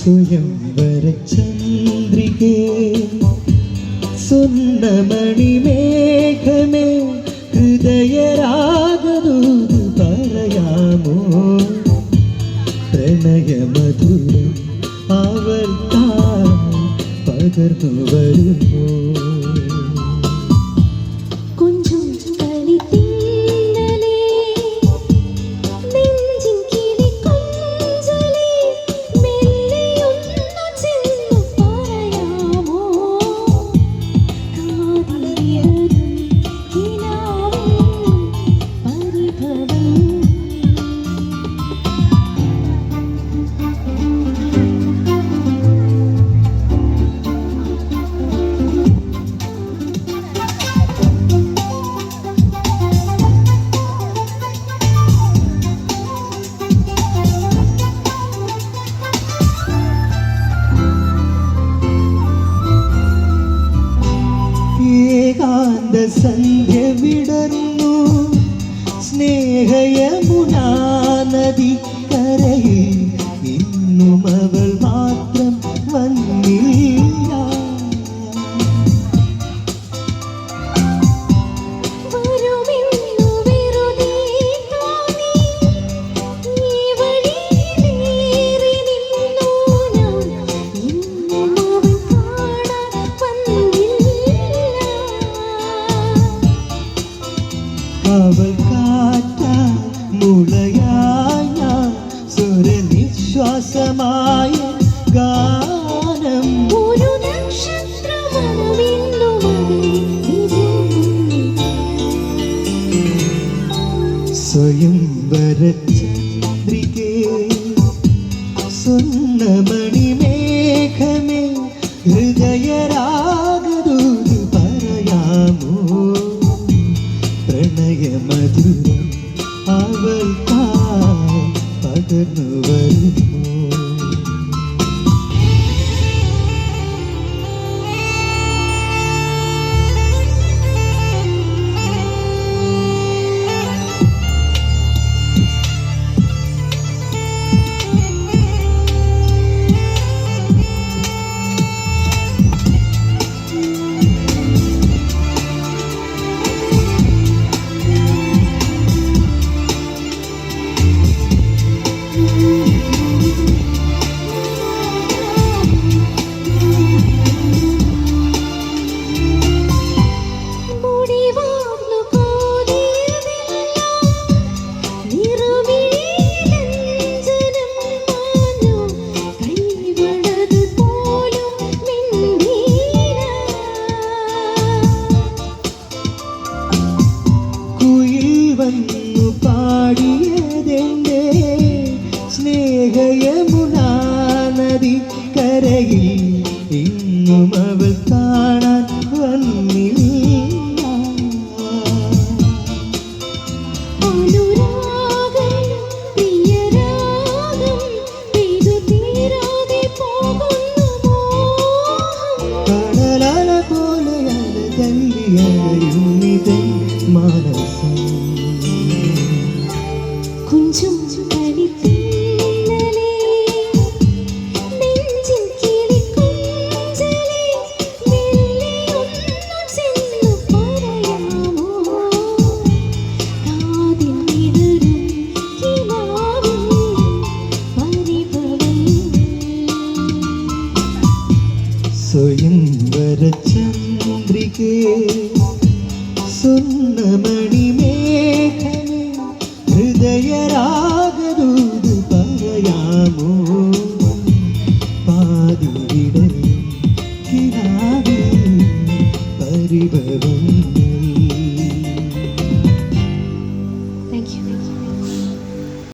സ്വയംവര ചന്ദ്രികേ സ്വർണ്ണമണിമേഘമേ ഹൃദയരാഗദൂത് പറയാമോ പ്രണയമധുരം അവൾ പകർന്നു വരുമോ സന്ധ്യ വിടർന്നു സ്നേഹയമുനാ നദിക്കരയിൽ ഇന്നും അവൾ മാത്രം വന്നില്ല അവൾ കാറ്റ മുളയായ സ്വരനിശ്വാസമായ ഗാനം ഒരു സ്വയംവര ചന്ദ്രികേ സ്വർണ്ണമണിമേഘമേ ഹൃദയരാഗദൂത് പറയാമോ പ്രണയമധുരം അവൾ പകർന്നു വരുമോ വന്നു പാടിയതെന്റെ സ്നേഹയമുനാ നദിക്കരയിൽ ഇന്നും അവൾ കാണാൻ വന്നില്ല കടലല പോലെയാണ് തല്ലിയറിയുന്നിതൻ മാനസം കുഞ്ചും കളിപ്പിന്നലേ നെഞ്ചിൽ കിളിക്കൊഞ്ചലേ മെല്ലെയൊന്നു ചെന്നു പറയാമോ കാതിൽ ഇടറും കിനാവിൻ പരിഭവം സ്വയംവര ചന്ദ്രികേ സ്വർണ്ണമണിമേഘമേ ഹൃദയരാ